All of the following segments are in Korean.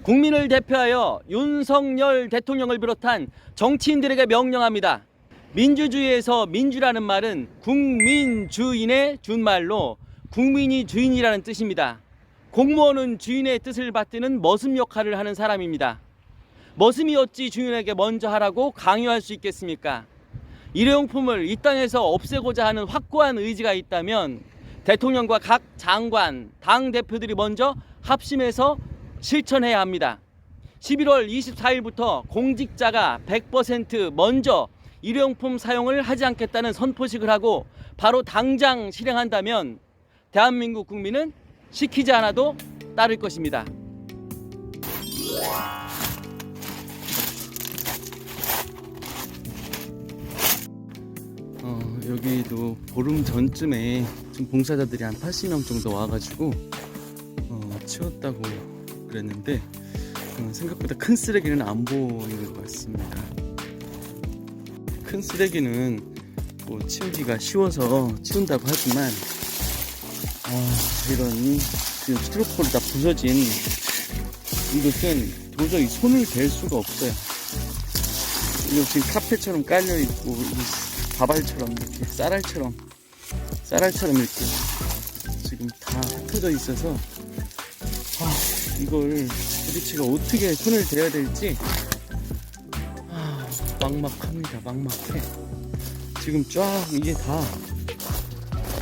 국민을 대표하여 윤석열 대통령을 비롯한 정치인들에게 명령합니다. 민주주의에서 민주라는 말은 국민주인의 준말로 국민이 주인이라는 뜻입니다. 공무원은 주인의 뜻을 받드는 머슴 역할을 하는 사람입니다. 머슴이 어찌 주인에게 먼저 하라고 강요할 수 있겠습니까? 일회용품을 이 땅에서 없애고자 하는 확고한 의지가 있다면 대통령과 각 장관, 당대표들이 먼저 합심해서 실천해야 합니다. 11월 24일부터 공직자가 100% 먼저 일회용품 사용을 하지 않겠다는 선포식을 하고 바로 당장 실행한다면 대한민국 국민은 시키지 않아도 따를 것입니다. 여기도 보름 전쯤에 좀 봉사자들이 한 80명 정도 와가지고 치웠다고 그랬는데 생각보다 큰 쓰레기는 안 보이는 것 같습니다. 큰 쓰레기는 뭐 치우기가 쉬워서 치운다고 하지만 이런 지금 스티로폼이 다 부서진 이것은 도저히 손을 댈 수가 없어요. 이거 지금 카페처럼 깔려 있고 바발처럼 이렇게 쌀알처럼 이렇게 지금 다 흩어져 있어서 이걸 도대체가 어떻게 손을 대야 될지 막막합니다. 막막해. 지금 쫙 이게 다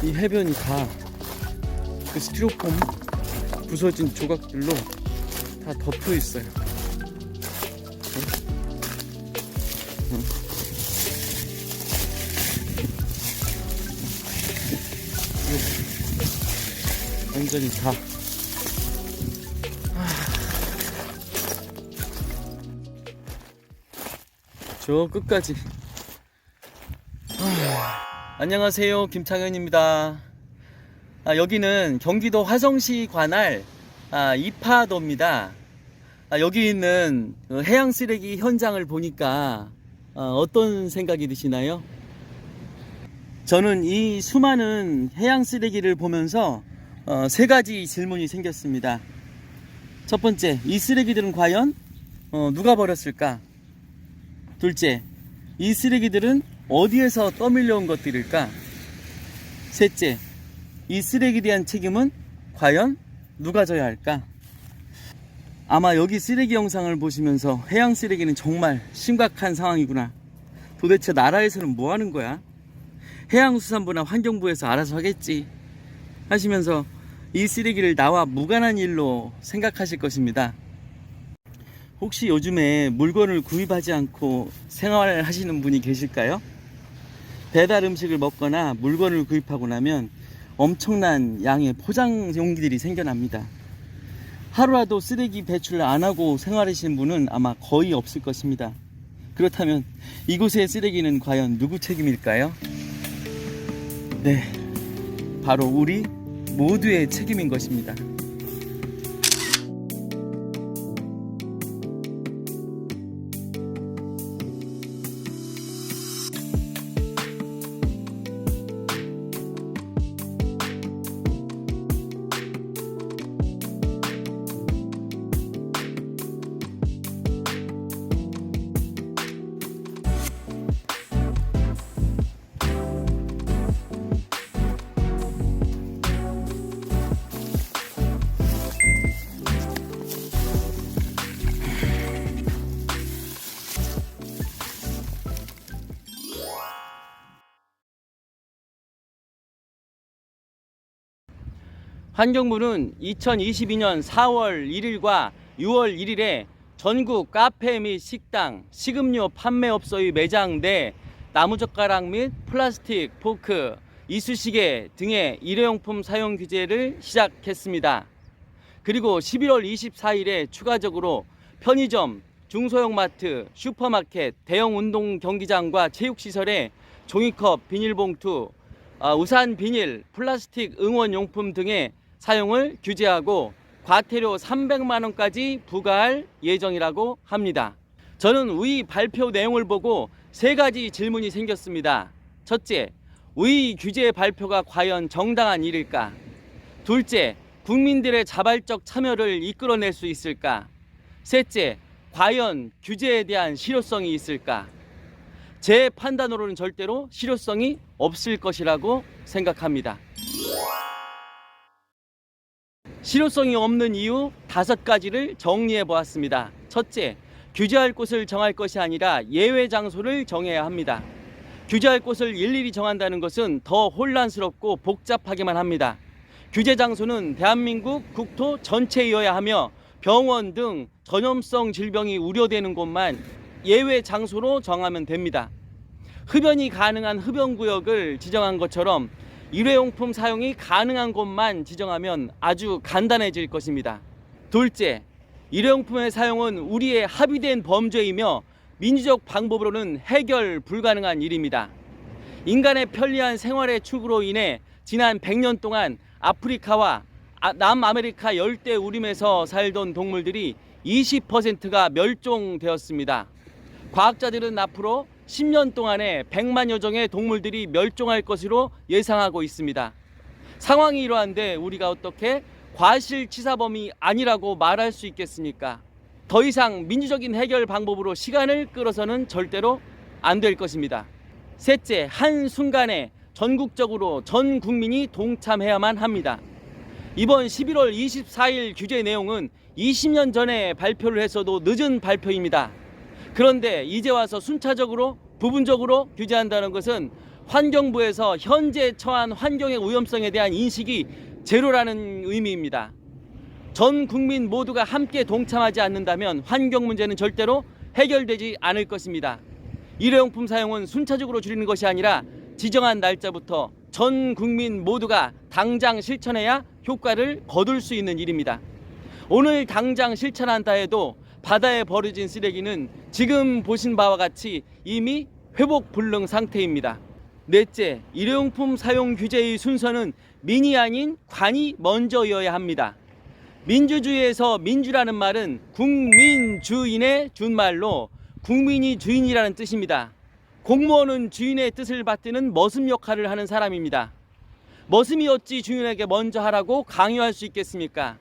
이 해변이 다 그 스티로폼 부서진 조각들로 다 덮여 있어요. 완전히 다 저 끝까지. 안녕하세요, 김창현입니다. 여기는 경기도 화성시 관할 이파도입니다. 여기 있는 해양 쓰레기 현장을 보니까 어떤 생각이 드시나요? 저는 이 수많은 해양 쓰레기를 보면서 세 가지 질문이 생겼습니다. 첫 번째, 이 쓰레기들은 과연 누가 버렸을까? 둘째, 이 쓰레기들은 어디에서 떠밀려온 것들일까? 셋째, 이 쓰레기에 대한 책임은 과연 누가 져야 할까? 아마 여기 쓰레기 영상을 보시면서 해양 쓰레기는 정말 심각한 상황이구나, 도대체 나라에서는 뭐 하는 거야? 해양수산부나 환경부에서 알아서 하겠지 하시면서 이 쓰레기를 나와 무관한 일로 생각하실 것입니다. 혹시 요즘에 물건을 구입하지 않고 생활하시는 분이 계실까요? 배달 음식을 먹거나 물건을 구입하고 나면 엄청난 양의 포장 용기들이 생겨납니다. 하루라도 쓰레기 배출을 안 하고 생활하시는 분은 아마 거의 없을 것입니다. 그렇다면 이곳의 쓰레기는 과연 누구 책임일까요? 네, 바로 우리 모두의 책임인 것입니다. 환경부는 2022년 4월 1일과 6월 1일에 전국 카페 및 식당, 식음료 판매업소의 매장 내 나무젓가락 및 플라스틱, 포크, 이쑤시개 등의 일회용품 사용 규제를 시작했습니다. 그리고 11월 24일에 추가적으로 편의점, 중소형 마트, 슈퍼마켓, 대형 운동 경기장과 체육시설에 종이컵, 비닐봉투, 우산 비닐, 플라스틱 응원용품 등의 사용을 규제하고 과태료 300만원까지 부과할 예정이라고 합니다. 저는 위 발표 내용을 보고 세 가지 질문이 생겼습니다. 첫째, 위 규제 발표가 과연 정당한 일일까? 둘째, 국민들의 자발적 참여를 이끌어낼 수 있을까? 셋째, 과연 규제에 대한 실효성이 있을까? 제 판단으로는 절대로 실효성이 없을 것이라고 생각합니다. 실효성이 없는 이유 5가지를 정리해 보았습니다. 첫째, 규제할 곳을 정할 것이 아니라 예외 장소를 정해야 합니다. 규제할 곳을 일일이 정한다는 것은 더 혼란스럽고 복잡하게만 합니다. 규제 장소는 대한민국 국토 전체이어야 하며 병원 등 전염성 질병이 우려되는 곳만 예외 장소로 정하면 됩니다. 흡연이 가능한 흡연구역을 지정한 것처럼 일회용품 사용이 가능한 곳만 지정하면 아주 간단해질 것입니다. 둘째, 일회용품의 사용은 우리의 합의된 범죄이며 민주적 방법으로는 해결 불가능한 일입니다. 인간의 편리한 생활의 추구로 인해 지난 100년 동안 아프리카와 남아메리카 열대 우림에서 살던 동물들이 20%가 멸종되었습니다. 과학자들은 앞으로 10년 동안에 100만여 종의 동물들이 멸종할 것으로 예상하고 있습니다. 상황이 이러한데 우리가 어떻게 과실치사범이 아니라고 말할 수 있겠습니까? 더 이상 민주적인 해결 방법으로 시간을 끌어서는 절대로 안 될 것입니다. 셋째, 한순간에 전국적으로 전 국민이 동참해야만 합니다. 이번 11월 24일 규제 내용은 20년 전에 발표를 했어도 늦은 발표입니다. 그런데 이제 와서 순차적으로 부분적으로 규제한다는 것은 환경부에서 현재 처한 환경의 오염성에 대한 인식이 제로라는 의미입니다. 전 국민 모두가 함께 동참하지 않는다면 환경 문제는 절대로 해결되지 않을 것입니다. 일회용품 사용은 순차적으로 줄이는 것이 아니라 지정한 날짜부터 전 국민 모두가 당장 실천해야 효과를 거둘 수 있는 일입니다. 오늘 당장 실천한다 해도 바다에 버려진 쓰레기는 지금 보신 바와 같이 이미 회복 불능 상태입니다. 넷째, 일회용품 사용 규제의 순서는 민이 아닌 관이 먼저여야 합니다. 민주주의에서 민주라는 말은 국민주인의 준말로 국민이 주인이라는 뜻입니다. 공무원은 주인의 뜻을 받드는 머슴 역할을 하는 사람입니다. 머슴이 어찌 주인에게 먼저 하라고 강요할 수 있겠습니까?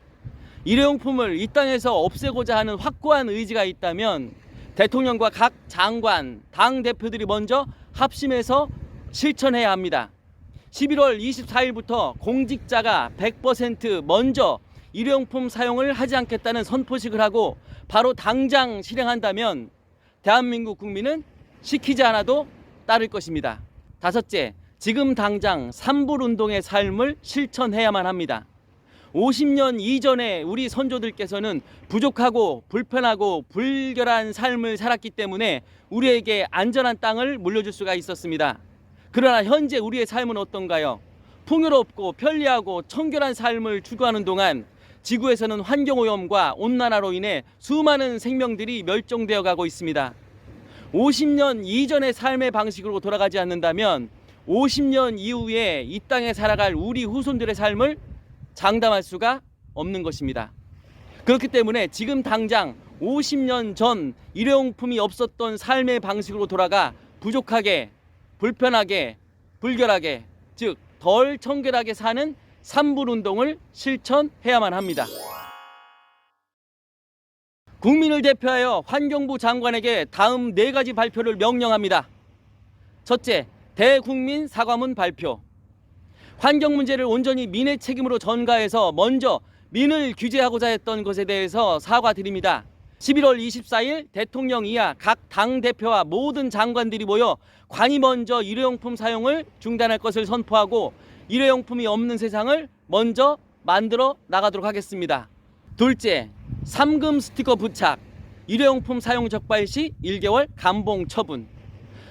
일회용품을 이 땅에서 없애고자 하는 확고한 의지가 있다면 대통령과 각 장관, 당대표들이 먼저 합심해서 실천해야 합니다. 11월 24일부터 공직자가 100% 먼저 일회용품 사용을 하지 않겠다는 선포식을 하고 바로 당장 실행한다면 대한민국 국민은 시키지 않아도 따를 것입니다. 다섯째, 지금 당장 산불운동의 삶을 실천해야만 합니다. 50년 이전에 우리 선조들께서는 부족하고 불편하고 불결한 삶을 살았기 때문에 우리에게 안전한 땅을 물려줄 수가 있었습니다. 그러나 현재 우리의 삶은 어떤가요? 풍요롭고 편리하고 청결한 삶을 추구하는 동안 지구에서는 환경오염과 온난화로 인해 수많은 생명들이 멸종되어 가고 있습니다. 50년 이전의 삶의 방식으로 돌아가지 않는다면 50년 이후에 이 땅에 살아갈 우리 후손들의 삶을 장담할 수가 없는 것입니다. 그렇기 때문에 지금 당장 50년 전 일회용품이 없었던 삶의 방식으로 돌아가 부족하게, 불편하게, 불결하게, 즉 덜 청결하게 사는 산불운동을 실천해야만 합니다. 국민을 대표하여 환경부 장관에게 다음 4가지 발표를 명령합니다. 첫째, 대국민 사과문 발표. 환경 문제를 온전히 민의 책임으로 전가해서 먼저 민을 규제하고자 했던 것에 대해서 사과드립니다. 11월 24일 대통령 이하 각 당대표와 모든 장관들이 모여 관이 먼저 일회용품 사용을 중단할 것을 선포하고 일회용품이 없는 세상을 먼저 만들어 나가도록 하겠습니다. 둘째, 삼금 스티커 부착, 일회용품 사용 적발 시 1개월 감봉 처분.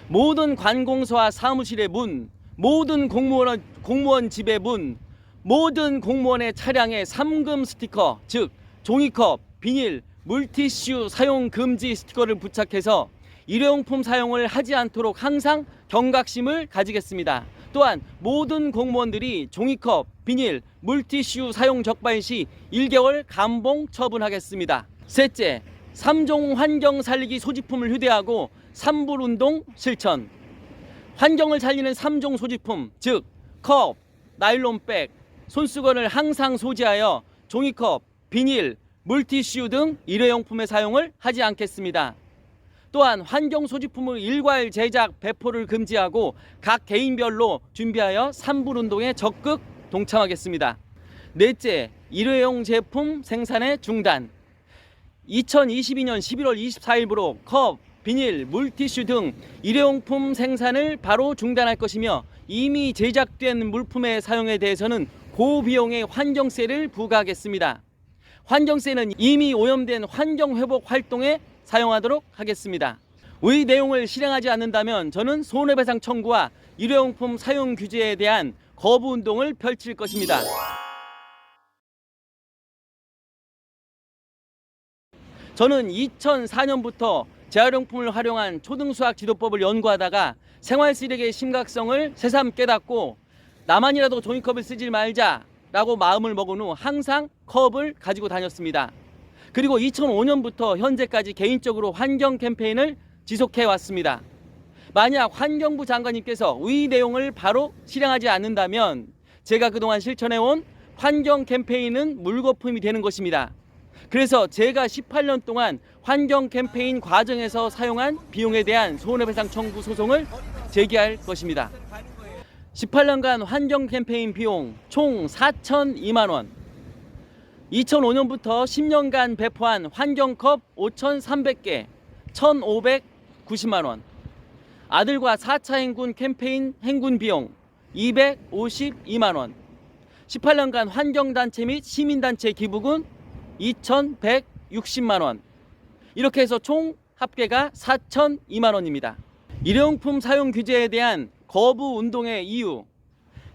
모든 관공서와 사무실의 문, 모든 공무원 집의 문, 모든 공무원의 차량에 삼금 스티커, 즉 종이컵, 비닐, 물티슈 사용 금지 스티커를 부착해서 일회용품 사용을 하지 않도록 항상 경각심을 가지겠습니다. 또한 모든 공무원들이 종이컵, 비닐, 물티슈 사용 적발 시 1개월 감봉 처분하겠습니다. 셋째, 3종 환경 살리기 소지품을 휴대하고 산불운동 실천. 환경을 살리는 3종 소지품, 즉 컵, 나일론백, 손수건을 항상 소지하여 종이컵, 비닐, 물티슈 등 일회용품의 사용을 하지 않겠습니다. 또한 환경소지품의 일괄 제작, 배포를 금지하고 각 개인별로 준비하여 3분 운동에 적극 동참하겠습니다. 넷째, 일회용 제품 생산의 중단. 2022년 11월 24일부로 컵, 비닐, 물티슈 등 일회용품 생산을 바로 중단할 것이며 이미 제작된 물품의 사용에 대해서는 고비용의 환경세를 부과하겠습니다. 환경세는 이미 오염된 환경회복 활동에 사용하도록 하겠습니다. 이 내용을 실행하지 않는다면 저는 손해배상 청구와 일회용품 사용 규제에 대한 거부 운동을 펼칠 것입니다. 저는 2004년부터 재활용품을 활용한 초등수학 지도법을 연구하다가 생활쓰레기의 심각성을 새삼 깨닫고 나만이라도 종이컵을 쓰지 말자라고 마음을 먹은 후 항상 컵을 가지고 다녔습니다. 그리고 2005년부터 현재까지 개인적으로 환경 캠페인을 지속해 왔습니다. 만약 환경부 장관님께서 이 내용을 바로 실행하지 않는다면 제가 그동안 실천해온 환경 캠페인은 물거품이 되는 것입니다. 그래서 제가 18년 동안 환경 캠페인 과정에서 사용한 비용에 대한 손해배상 청구 소송을 제기할 것입니다. 18년간 환경 캠페인 비용 총 4,002만 원. 2005년부터 10년간 배포한 환경컵 5,300개, 1,590만 원. 아들과 4차 행군 캠페인 행군 비용 252만 원. 18년간 환경단체 및 시민단체 기부금 2,160만 원. 이렇게 해서 총 합계가 4,002만 원입니다. 일회용품 사용 규제에 대한 거부 운동의 이유.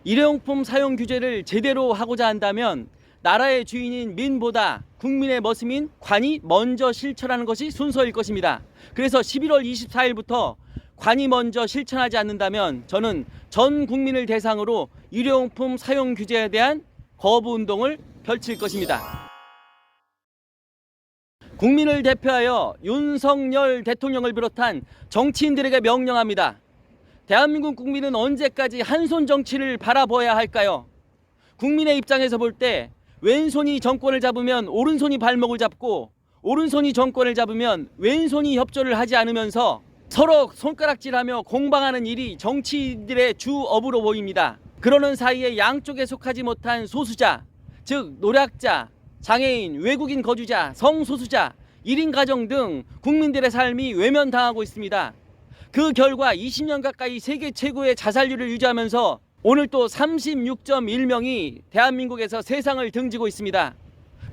일회용품 사용 규제를 제대로 하고자 한다면 나라의 주인인 민보다 국민의 머슴인 관이 먼저 실천하는 것이 순서일 것입니다. 그래서 11월 24일부터 관이 먼저 실천하지 않는다면 저는 전 국민을 대상으로 일회용품 사용 규제에 대한 거부 운동을 펼칠 것입니다. 국민을 대표하여 윤석열 대통령을 비롯한 정치인들에게 명령합니다. 대한민국 국민은 언제까지 한손 정치를 바라봐야 할까요? 국민의 입장에서 볼 때 왼손이 정권을 잡으면 오른손이 발목을 잡고 오른손이 정권을 잡으면 왼손이 협조를 하지 않으면서 서로 손가락질하며 공방하는 일이 정치인들의 주업으로 보입니다. 그러는 사이에 양쪽에 속하지 못한 소수자, 즉 노약자, 장애인, 외국인 거주자, 성소수자, 1인 가정 등 국민들의 삶이 외면당하고 있습니다. 그 결과 20년 가까이 세계 최고의 자살률을 유지하면서 오늘 또 36.1명이 대한민국에서 세상을 등지고 있습니다.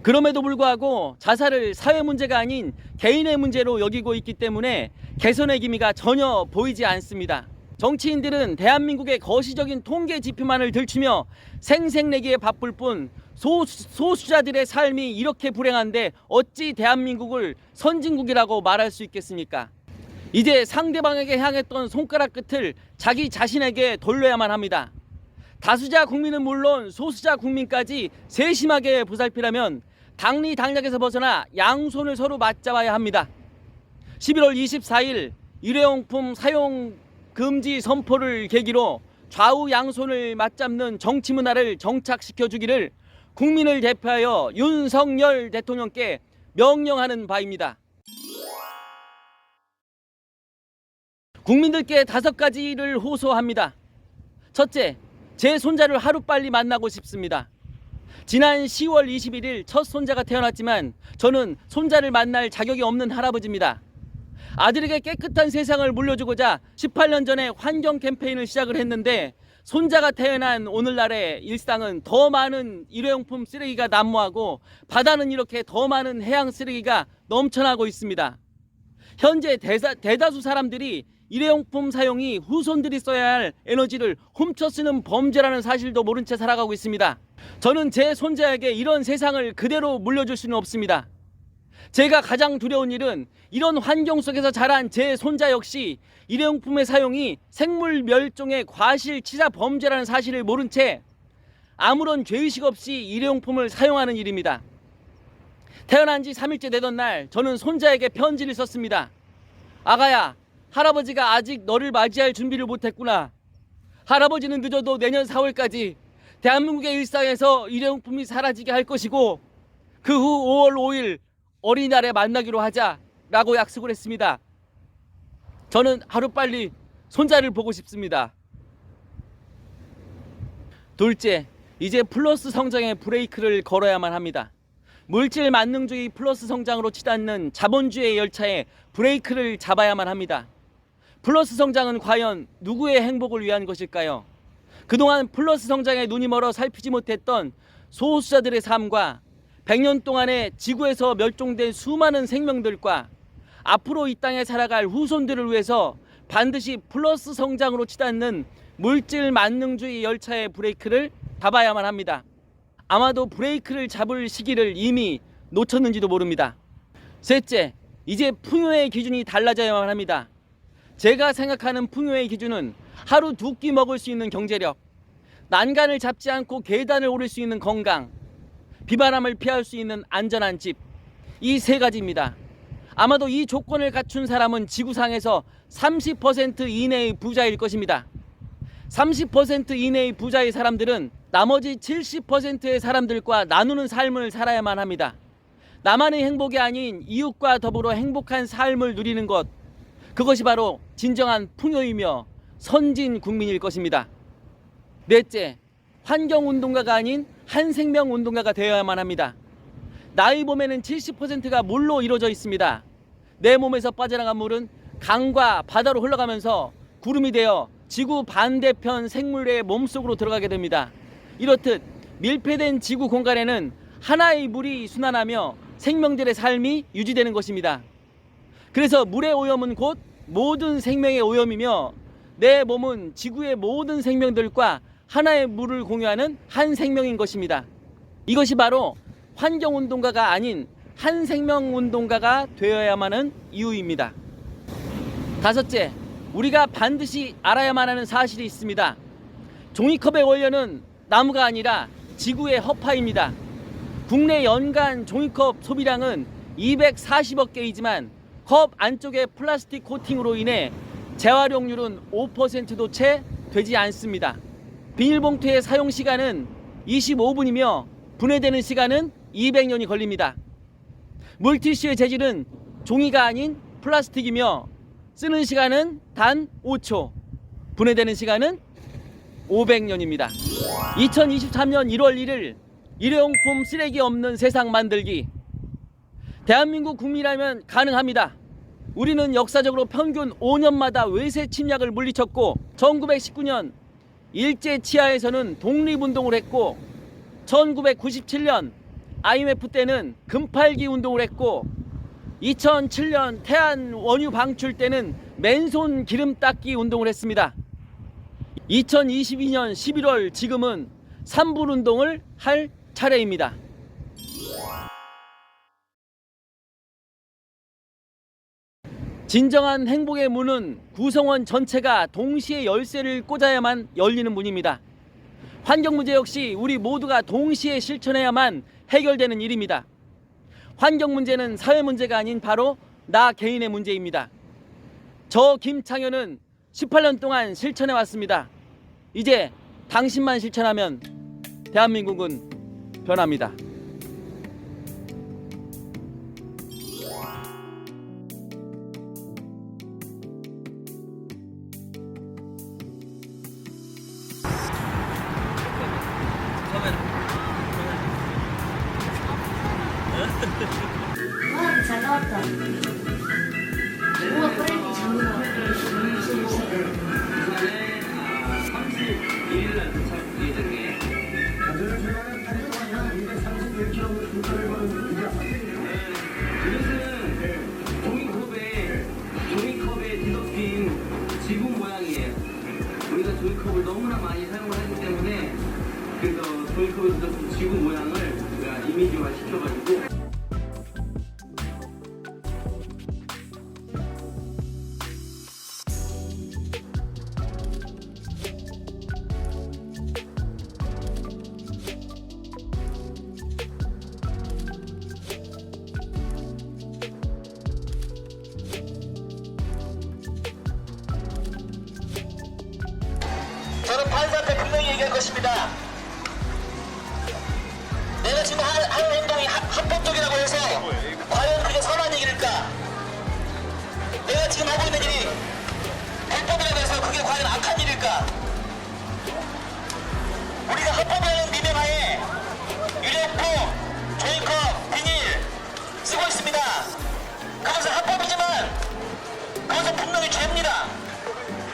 그럼에도 불구하고 자살을 사회 문제가 아닌 개인의 문제로 여기고 있기 때문에 개선의 기미가 전혀 보이지 않습니다. 정치인들은 대한민국의 거시적인 통계 지표만을 들추며 생색내기에 바쁠 뿐 소수자들의 삶이 이렇게 불행한데 어찌 대한민국을 선진국이라고 말할 수 있겠습니까? 이제 상대방에게 향했던 손가락 끝을 자기 자신에게 돌려야만 합니다. 다수자 국민은 물론 소수자 국민까지 세심하게 보살피려면 당리당략에서 벗어나 양손을 서로 맞잡아야 합니다. 11월 24일 일회용품 사용 금지 선포를 계기로 좌우 양손을 맞잡는 정치 문화를 정착시켜 주기를 국민을 대표하여 윤석열 대통령께 명령하는 바입니다. 국민들께 5가지를 호소합니다. 첫째, 제 손자를 하루빨리 만나고 싶습니다. 지난 10월 21일 첫 손자가 태어났지만 저는 손자를 만날 자격이 없는 할아버지입니다. 아들에게 깨끗한 세상을 물려주고자 18년 전에 환경 캠페인을 시작을 했는데 손자가 태어난 오늘날의 일상은 더 많은 일회용품 쓰레기가 난무하고 바다는 이렇게 더 많은 해양 쓰레기가 넘쳐나고 있습니다. 현재 대다수 사람들이 일회용품 사용이 후손들이 써야 할 에너지를 훔쳐 쓰는 범죄라는 사실도 모른 채 살아가고 있습니다. 저는 제 손자에게 이런 세상을 그대로 물려줄 수는 없습니다. 제가 가장 두려운 일은 이런 환경 속에서 자란 제 손자 역시 일회용품의 사용이 생물 멸종의 과실치사 범죄라는 사실을 모른 채 아무런 죄의식 없이 일회용품을 사용하는 일입니다. 태어난 지 3일째 되던 날 저는 손자에게 편지를 썼습니다. 아가야, 할아버지가 아직 너를 맞이할 준비를 못했구나. 할아버지는 늦어도 내년 4월까지 대한민국의 일상에서 일회용품이 사라지게 할 것이고 그 후 5월 5일 어린이날에 만나기로 하자라고 약속을 했습니다. 저는 하루빨리 손자를 보고 싶습니다. 둘째, 이제 플러스 성장의 브레이크를 걸어야만 합니다. 물질 만능주의 플러스 성장으로 치닫는 자본주의 열차에 브레이크를 잡아야만 합니다. 플러스 성장은 과연 누구의 행복을 위한 것일까요? 그동안 플러스 성장에 눈이 멀어 살피지 못했던 소수자들의 삶과 100년 동안에 지구에서 멸종된 수많은 생명들과 앞으로 이 땅에 살아갈 후손들을 위해서 반드시 플러스 성장으로 치닫는 물질 만능주의 열차의 브레이크를 잡아야만 합니다. 아마도 브레이크를 잡을 시기를 이미 놓쳤는지도 모릅니다. 셋째, 이제 풍요의 기준이 달라져야만 합니다. 제가 생각하는 풍요의 기준은 하루 2끼 먹을 수 있는 경제력, 난간을 잡지 않고 계단을 오를 수 있는 건강, 비바람을 피할 수 있는 안전한 집, 이 3가지입니다. 아마도 이 조건을 갖춘 사람은 지구상에서 30% 이내의 부자일 것입니다. 30% 이내의 부자의 사람들은 나머지 70%의 사람들과 나누는 삶을 살아야만 합니다. 나만의 행복이 아닌 이웃과 더불어 행복한 삶을 누리는 것, 그것이 바로 진정한 풍요이며 선진 국민일 것입니다. 넷째, 환경운동가가 아닌 한생명운동가가 되어야만 합니다. 나의 몸에는 70%가 물로 이루어져 있습니다. 내 몸에서 빠져나간 물은 강과 바다로 흘러가면서 구름이 되어 지구 반대편 생물의 몸속으로 들어가게 됩니다. 이렇듯 밀폐된 지구 공간에는 하나의 물이 순환하며 생명들의 삶이 유지되는 것입니다. 그래서 물의 오염은 곧 모든 생명의 오염이며 내 몸은 지구의 모든 생명들과 하나의 물을 공유하는 한 생명인 것입니다. 이것이 바로 환경운동가가 아닌 한생명운동가가 되어야만 하는 이유입니다. 다섯째, 우리가 반드시 알아야만 하는 사실이 있습니다. 종이컵의 원료는 나무가 아니라 지구의 허파입니다. 국내 연간 종이컵 소비량은 240억 개이지만 컵 안쪽의 플라스틱 코팅으로 인해 재활용률은 5%도 채 되지 않습니다. 비닐봉투의 사용 시간은 25분이며 분해되는 시간은 200년이 걸립니다. 물티슈의 재질은 종이가 아닌 플라스틱이며 쓰는 시간은 단 5초, 분해되는 시간은 500년입니다. 2023년 1월 1일 일회용품 쓰레기 없는 세상 만들기. 대한민국 국민이라면 가능합니다. 우리는 역사적으로 평균 5년마다 외세 침략을 물리쳤고 1919년 일제 치하에서는 독립운동을 했고 1997년 IMF 때는 금팔기 운동을 했고 2007년 태안 원유 방출 때는 맨손 기름 닦기 운동을 했습니다. 2022년 11월 지금은 3분 운동을 할 차례입니다. 진정한 행복의 문은 구성원 전체가 동시에 열쇠를 꽂아야만 열리는 문입니다. 환경 문제 역시 우리 모두가 동시에 실천해야만 해결되는 일입니다. 환경 문제는 사회 문제가 아닌 바로 나 개인의 문제입니다. 저 김창현은 18년 동안 실천해 왔습니다. 이제 당신만 실천하면 대한민국은 변합니다. 와, 잘 나왔다. 우와, 프레임이 장난. 31일날 도착 예정에 이것은 종이컵에 뒤덮인 지구 모양이에요. 우리가 종이컵을 너무나 많이 사용을 하기 때문에 그래서 종이컵에 뒤덮인 지구 모양을 우리가 이미지화 시켜가지고 저는 판사한테 분명히 얘기할 것입니다. 내가 지금 하는 행동이 합법적이라고 해서 과연 그게 선한 일일까? 내가 지금 하고 있는 일이 불법이라고 해서 그게 과연 악한 일일까? 우리가 합법이라는 미명하에 유력포, 종이컵, 비닐 쓰고 있습니다. 그것은 합법이지만 그것은 분명히 죄입니다.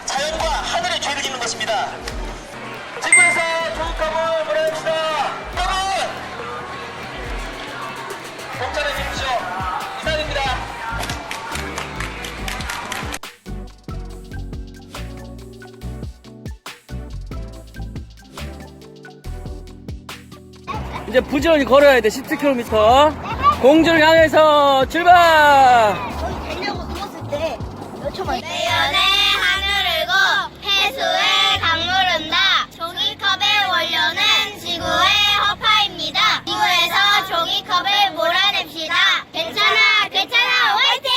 자연과 하늘의 죄를 짓는 것입니다. 지구에서 종이컵을 보내줍시다. 여러분! 동참해 주십시오. 이상입니다. 이제 부지런히 걸어야 돼. 17km. 공주를 향해서 출발! 저희 되려고 누웠을 때 몇 초만 매연의 하늘을 고 해수의 강물은다. 종이컵의 원료는 지구의 허파입니다. 지구에서 종이컵을 몰아냅시다. 괜찮아 괜찮아 화이팅!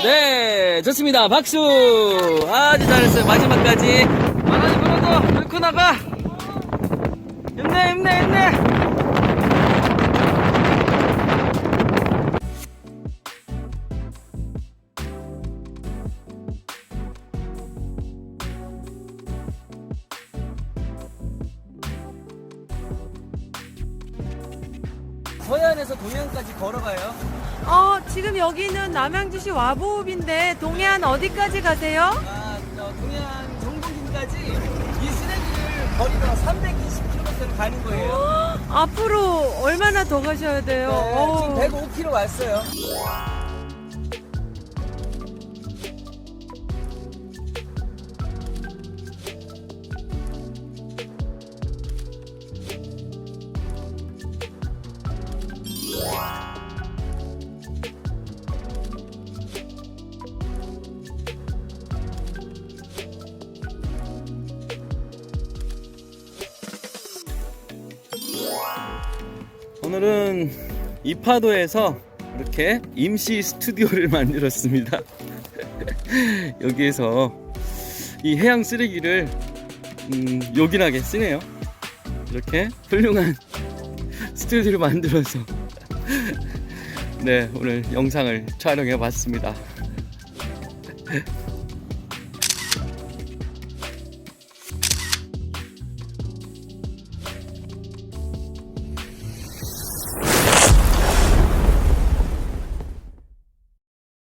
네, 좋습니다. 박수! 아주 잘했어요. 마지막까지. 바다지 불어도 뚫고 나가! 힘내, 힘내, 힘내! 서해안에서 동해안까지 걸어가요. 지금 여기는 남양주시 와보읍인데 동해안 어디까지 가세요? 동해안 정동진까지 이 쓰레기를 버리러 320km를 가는 거예요. 앞으로 얼마나 더 가셔야 돼요? 네, 지금 105km 왔어요. 오늘은 이파도에서 이렇게 임시 스튜디오를 만들었습니다. 여기에서 이 해양 쓰레기를 요긴하게 쓰네요. 이렇게 훌륭한 스튜디오를 만들어서 네, 오늘 영상을 촬영해 봤습니다.